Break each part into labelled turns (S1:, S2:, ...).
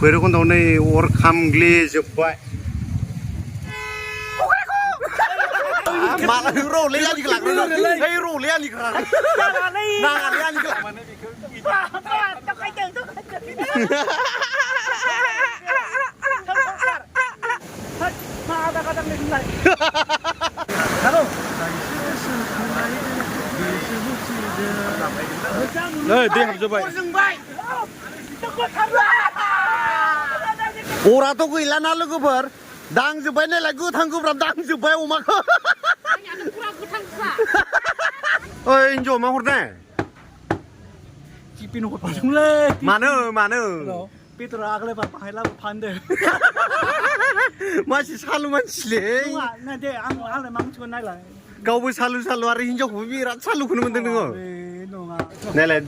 S1: भैरबकुन्दआव नै अर खामग्लिजोब्बाय माला रौलै आलिखौ लाग्रोनो ओइ रौलै आलिखौ नाङालै आलिखौ नै दै हाबजोब्बाय अराथ' गैलाना लोगोफोर दांजोब्बाय नालाय गोथां गोब्राब दांजोब्बाय अमाखौ ओइ हिन्जाव मा हरनाय
S2: चिपिन हरफादोंलै
S1: मानो
S2: बेदरा आगोलाय बाहाय लाबो फानदो
S1: मानसि सालु मानसिलै
S2: नङा दे आंलाय मा मिथिगौ नायलाय
S1: गावबो सालु आरो हिन्जावखौबो बिराद सालुखौनो मोनदों नोङो
S2: नङा
S1: नायलाय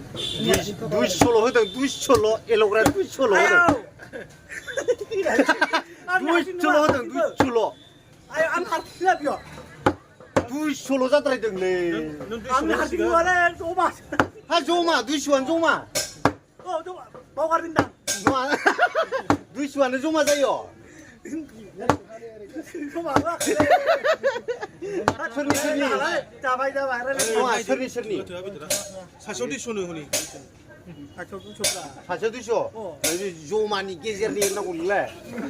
S1: 200 होदों 200 एल'ग्रा 200 होदों 200 होदों 200
S2: आं हारसिङा बेयाव
S1: 200 जाद्रायदोंलै
S2: आं हारसिङालै जमा
S1: हा जमा 200आनो जमा
S2: औ जमा बावगारदोंदां
S1: 200आनो जमा जायो
S2: जमा
S1: सोरनि
S2: जाबाय
S1: सोरनि
S3: सासेयाव 200 नो हनै
S1: सासेयाव 200 जमानि गेजेरनि होननांगौलै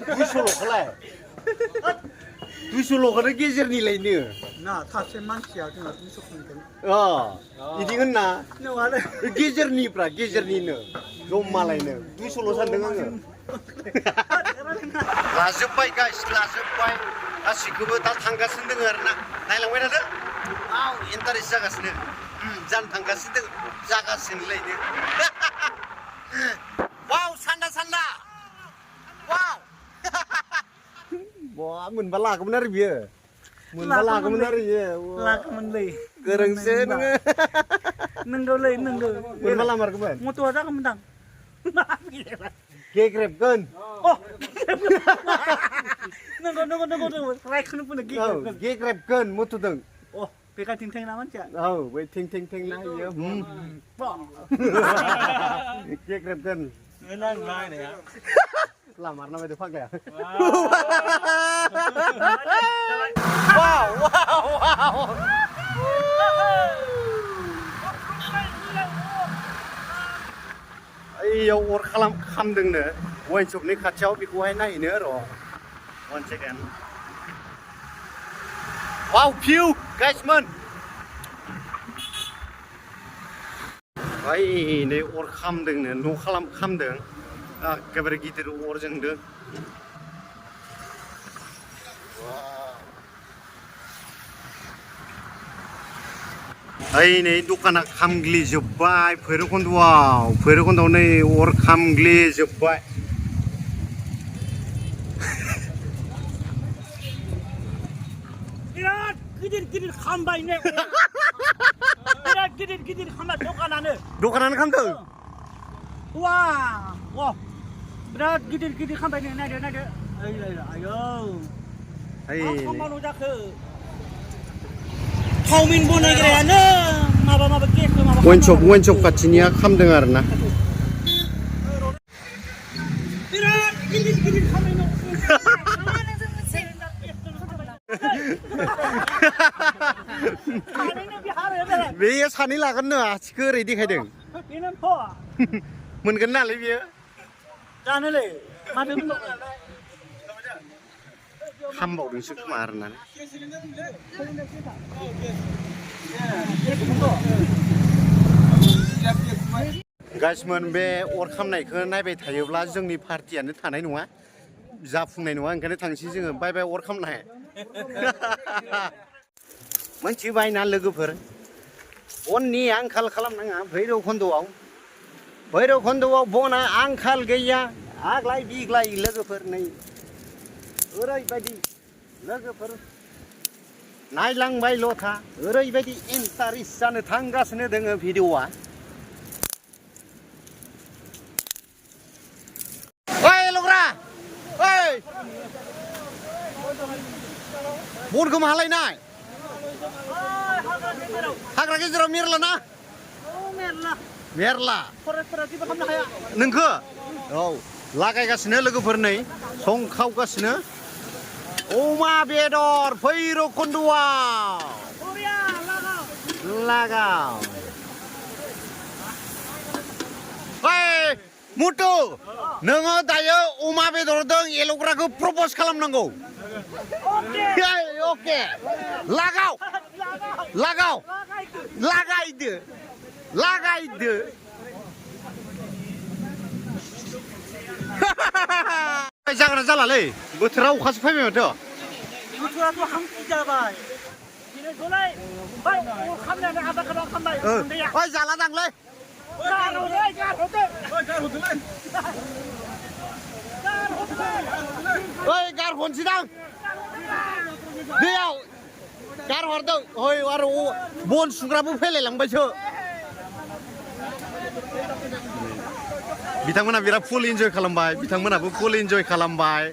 S1: 200ल'खौलाय 200ल'खौनो गेजेरनिलायनो
S2: ना सासे मानसिया जोंना 200 खौनो
S1: बिदि होनना
S2: नङालै
S1: गेजेरनिनो जमालायनो 200ल' सानदों आङो लाजोब्बाय लाजोब्बाय गासिखौबो दा थांगासिनो दङ आरोना नायलांबाय थादो इन्टारेस्ट जागासिनो जानो थांगासिनो दङ जागासिनोलायनो वाव सान्दा वाव बा मोनबा लागौमोन आरो बियो
S2: लागौमोनलै
S1: गोरोंसो नोङो
S2: नंगौलै
S1: मोनबा लामारगौमोन
S2: मट'आ जागौमोनदां
S1: गेग्रेबगोन
S2: नंगौ रायखौनो बुंनो
S1: गेग्रेबगोन मट'दों
S2: बेका थिं ना मानसिया
S1: बै थिं ना इयो गेग्रेबगोन लामारना बायदि फाग्लाया वाव ओइयाव अर खामदोंनो वाइन शपनि खाथियाव बेखौहाय नायनो र' 1 सेकेन्ड वाव भिउ गाइसमोन ओइ नै अर खामदोंनो न' खामदों एखेबारे गिदिर अर जोंदों ओइ नै दखाना खामग्लिजोब्बाय भैरबकुन्दआव नै अर खामग्लिजोब्बाय
S2: बिराद गिदिर खामबाय ने बिराद गिदिर खामबाय दखानानो
S1: खामदों
S2: वाव बिराद गिदिर खामबाय ने नायदो आयौ खामानो जाखो चाउमिन बनायग्रायानो माबा गेस
S1: वाइन शप खाथिनिया खामदों आरोना
S2: बिराद गिदिर खामाय न
S1: बेयो सानै लागोननो आसिखौ ओरै देखायदों मोनगोन नालाय बेयो
S2: जानोलै माथो
S1: खामबावदोंसो खोमा आरोना गाइसमोन बे अर खामनायखौ नायबाय थायोब्ला जोंनि पार्टियानो थानाय नङा जाफुंनाय नङा ओंखायनो थांसै जोङो बाय अर खामनाय मोनथिबायना लोगोफोर बननि आंखाल खालामनाङा भैरबकुन्दआव बना आंखाल गैया आग्लाय बिग्लाय लोगोफोर नै ओरैबायदि लोगोफोर नायलांबायल' था ओरैबायदि इन्टारेस्ट जानो थांगासिनो दोङो भिडिअआ ओइ लग्रा ओइ बनखौ मालायनाय हाग्रा गेजेराव मेरला ना मेरला नोंखो औ लागायगासिनो लोगोफोर नै संखावगासिनो अमा बेदर भैरबकुन्द'आव लागाव ओइ मुटु नोङो दायो अमा बेदरजों एल'ग्राखौ प्रप'ज खालामनांगौ अके लागाव लागाव लागायदो लागायदो जाग्रा जालालै बोथोरा अखासो फैबाय माथो
S2: बोथोराथ' हांखि जाबाय दिनैखौलाय बै अर खामनायानो आधा खालाम खामबाय गुन्दैया
S1: ओइ जाला दांलै
S2: गारहरदो
S1: ओइ गारहरनोसैदां दैयाव गारहरदों ओइ आरो बन सुग्राबो फैलायलांबायसो बिथांमोना बिराद फुल इन्जय खालामबाय बिथांमोनाबो फुल इन्जय खालामबाय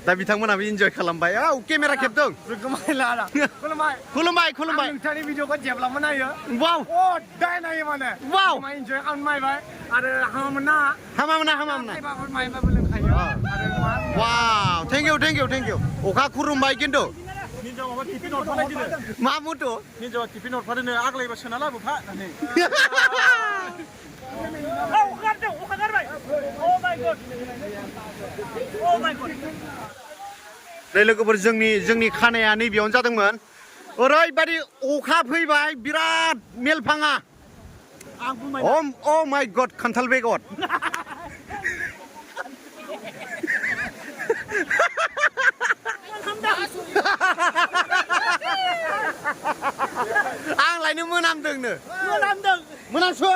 S1: दा बिथांमोनाबो इन्जय खालामबाय औ केमेरा खेबदों खुलुमबाय खुलुमबाय
S4: नोंथांनि भिडिअखौ जेब्लाबो नायो
S1: वाव
S4: दाय नायो माने
S1: वाव
S4: इन्जय खालामबाय आरो हामामोना
S1: हामामोना
S4: माइबाबो लोंखायो आरो
S1: वाव थेंक इउ अखा खुरुमबाय खिन्थु
S3: हिनजाव माबा टिफिन हरफानाय दिनै
S1: मा मुथु
S3: हिनजावा टिफिन हरफादोंनो आग्लायबा सोना लाबोफा होननानै
S2: अखा गारबाय ओ माय गड
S1: नै लोगोफोर जोंनि खानाया नैबेयावनो जादोंमोन ओरैबायदि अखा फैबाय बिराद मेलफाङा
S2: आं बुंबाय
S1: अ माय गड खान्थाल बेगर आं लायनो मोनामदोंनो मोनामसो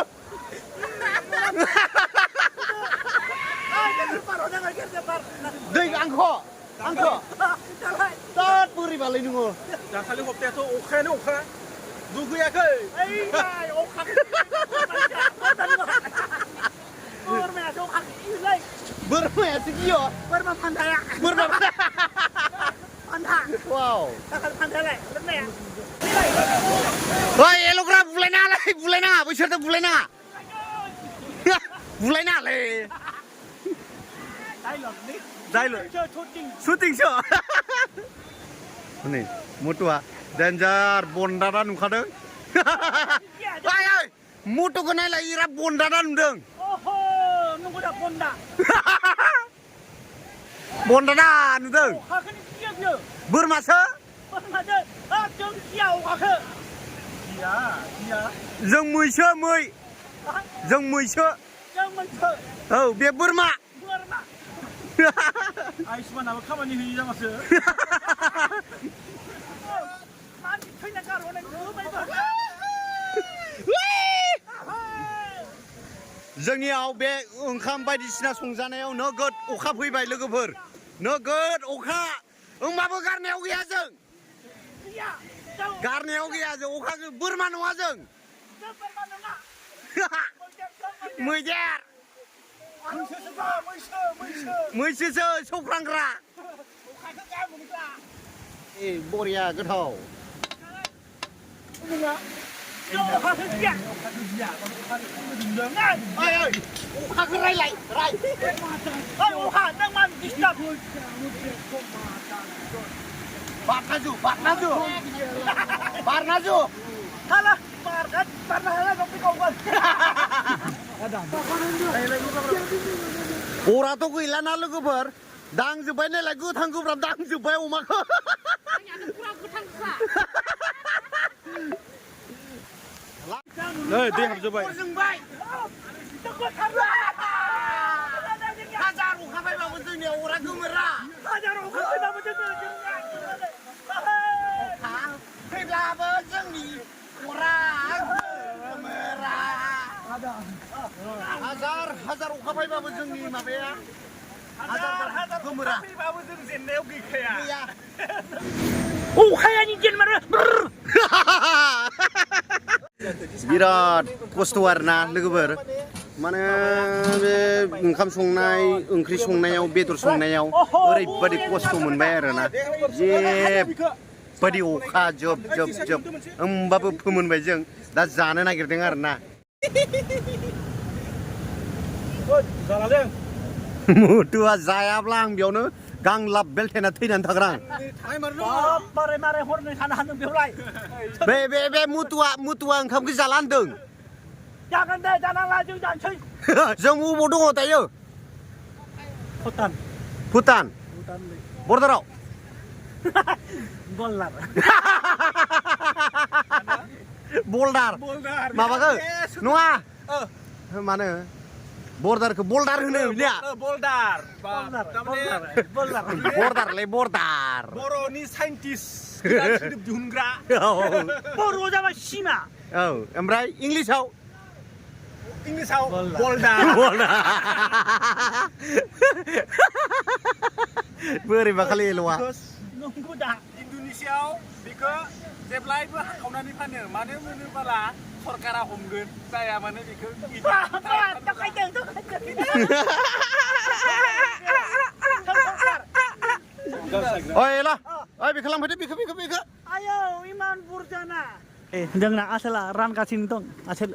S1: दै आंख' दा बोरैबालाय नोङो
S3: दाखालि हप्तायाथ' अखायानो अखा दुगैयाखै
S1: बोरमायासो गियो
S2: बोरमा फान्थाया
S1: बोरमा
S2: फान्था
S1: वाव
S2: फान्थायालाय लोंनाया
S1: ओइ एल'ग्रा बुलायनाङा बैसोरथ' बुलायनाङा बुलायनाङालै शुटिंसो नै मटुआ डेन्जार बन्दादा नुखादों मटुखौ नायलाय बिराद बन्दादा नुदों बन्दादा नुदों बोरमासो जों मैसो औ बे बोरमा
S3: आयुष्मानाबो खामानि होयि जाबासो
S1: जोंनियाव बे ओंखाम बायदिसिना संजानायाव नोगोद अखा फैबाय लोगोफोर नोगोद अखा होमबाबो गारनायाव गैया जों अखाखौ बोरमा नङा जों मैदेर मैसोसो सौख्रांग्रा बरिया गोथाव अखाखौ रायलाय बारनाजु अराथ' गैलाना लोगोफोर दांजोब्बाय नालाय गोथां गोब्राब दांजोब्बाय अमाखौ
S3: नै दै हाबजोब्बाय
S1: हाजार अखा फैबाबो जोंनियाव अरा गोमोरा फैब्लाबो जोंनि अरा गोमोरा हाजार अखा फैबाबो जोंनि माबाया हाजार गोमोरा
S3: जों जेननायाव गैखाया
S2: अखायानि जेनमारो
S1: बिराद खस्थ' आरोना लोगोफोर माने बे ओंखाम संनाय ओंख्रि संनायाव बेदर संनायाव ओरैबायदि खस्थ' मोनबाय आरोना जेबायदि अखा जोब होमबाबो फोमोनबाय जों दा जानो नागिरदों आरोना मुथुआ जायाब्ला आं बेयावनो गांलाब बेलथेना थैनानै थागोन आं
S2: बाप मारै मारै हरनै थानो हादों बेवलाय
S1: बे मुथुआ ओंखामखौ जाला होनदों
S2: जागोन दे जानांला जों जानोसै
S1: जों बबाव दङ दायो
S2: भुटान
S1: भुटान बर्डाराव
S2: बल्लार
S1: बल्दार माबाखौ नङा मानो बर्डारखौ बल्दार होनो बिनिया
S3: बल्दार
S1: बर्डारलै बर्डार
S3: बर'नि साइन्टिस्ट दिहुनग्रा
S2: बर'आव जाबाय सिमा
S1: औ ओमफ्राय इंलिसाव
S3: बल्दार
S1: बोरैबा खालि एल'आ
S2: नंगौ दा
S3: इण्ड'नेसियाव बेखौ जेब्लायबो हाखावनानै फानो मानो होनोब्ला सरकारा हमगोन जाया माने बेखौ
S1: ओइ एला ओइ बेखौ लांफैदो बेखौ
S2: आयौ इमान बुरजाना जोंना आसोला रानगासिनो दं आसोल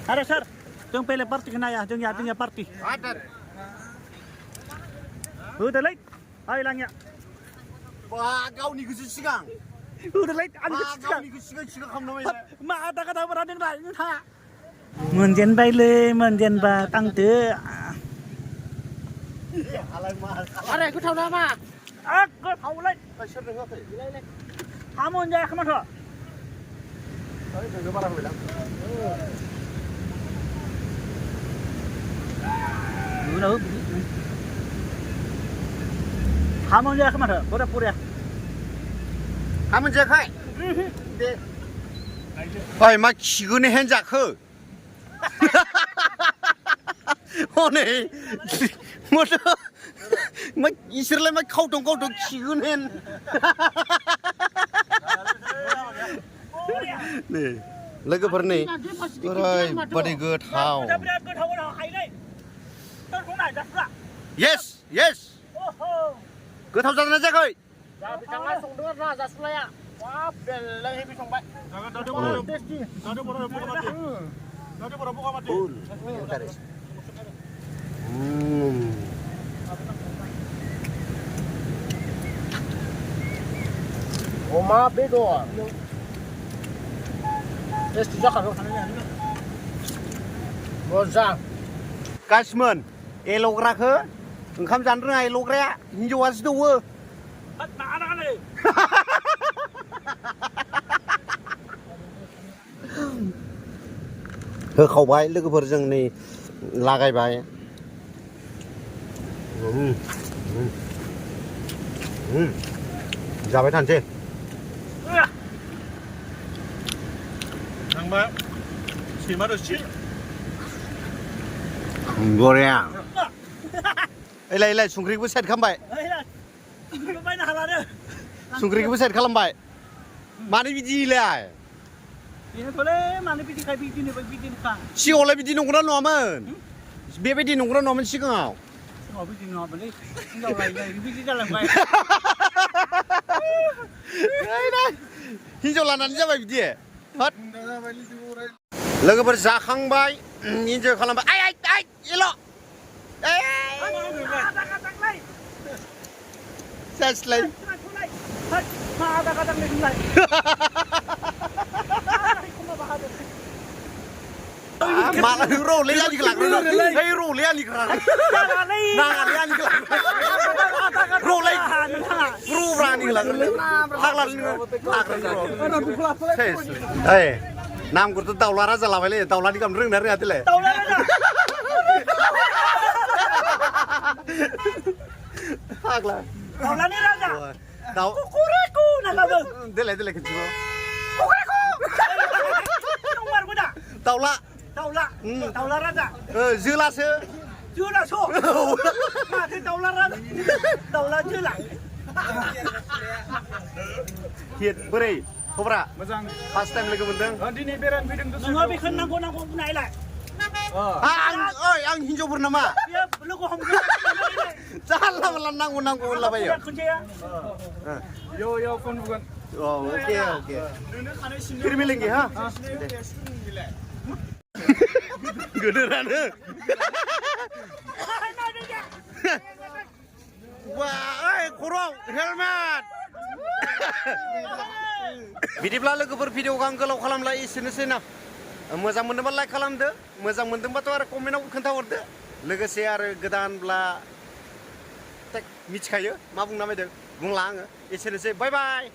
S2: Ada sir, जों बेलेग पार्टिखौ नाया जोंनिया पार्टि होदोलै ओइ लांया
S1: बा गावनिखौसो सिगां
S2: होदोलै
S1: गावनिखौ सिगां खालामनो
S2: मा आदा गदाफोरा दोनबाय नोंथाङा मोनजेनबायलै मोनजेनबा थांदो
S4: आरे गोथाव नामा
S2: गोथावलै
S1: सोर रोङाखै
S2: हा मोनजायाखै माथो
S1: बारा होबाय
S2: ha मोनजायाखै माथो बोरा पुरिया
S1: हा मोनजायाखै दे ओइ मा खिगोनो हेन जाखो हनै मा इसोरलाय मा खावथं खिगोन हेन नै लोगोफोर नै ओरैबादि गोथाव yes गोथाव जादोंना जायाखै
S4: बिथाङा संदों ना जासुलाया वाब बेलाय हेबि संबाय अमा बेदर टेस्टि जाखागौ मोजां
S1: गासिमोन एल'ग्राखौ ओंखाम जानो रोङा एल'ग्राया हिनजावासो दौवो होखावबाय लोगोफोरजों नै लागायबाय जाबाय थानोसै
S3: थांबा सैमा रोसि
S1: बरिया एलाय संख्रिखौबो साइड खालामबाय
S2: बायनो हाला
S1: संख्रिखौबो साइड खालामबाय मानो बिदिलाय
S2: बेनोथ'लै मानो बिदिखाय बिदिनोखा
S1: सिगाङावलाय बिदि नंगौना नङामोन बेबायदि नंगौना नङामोन सिगाङाव
S2: बिदि नङामोनलै बिदि जालांबाय
S1: हिनजाव लानानै जाबाय बिदि लोगोफोर जाखांबाय इन्जय खालामबाय आइ एल' जासिलाय माला रौलै आंनिखौ लाग्रोनो ओइ रौलै आंनिखौ नाङालै आंनिखौ रौलै रौब्रा आंनिखौ लाग्रोनो फाग्लालै नोङो ओइ नामखौथ' दाउला राजा लाबायलै दाउलानि गाबनो रोंना रोङा देलाय फाग्ला
S2: दाउलानि राजा
S1: दाउ
S2: कुकुरेकु नालाबो
S1: देलाय खिन्थिबो
S2: नंमारगौ दा दाउला राजा
S1: जोलासो
S2: माथो दाउला राजा दाउला जोला
S1: बोरै खबरा
S3: मोजां
S1: फार्स्ट टाइम लोगो मोनदों
S3: दिनै बेरायनो फैदों
S2: नोङो बेखौ नांगौ बुंनायलाय
S1: आं हिनजावफोर नामा
S2: लोगो हमगोन
S1: जानला मोनला नांगौ नांगौ होनलाबायो
S2: खोन्थाया
S3: Yo phone bukan.
S1: Oh, oke. Kiri milingi ha. Gederane. Wah, kurang helmet. Bidiब्ला लोगोफोर भिडिअखौ आं गोलाव खालामला एसेनोसै ना मोजां मोनदोंबा लाइक खालामदो मोजां मोनदोंबाथ' आरो कमेन्टआव खोन्थाहरदो लोगोसे आरो गोदानब्ला मिथिखायो मा बुंना बायदों बुंला आङो एसेनोसै बाय बाय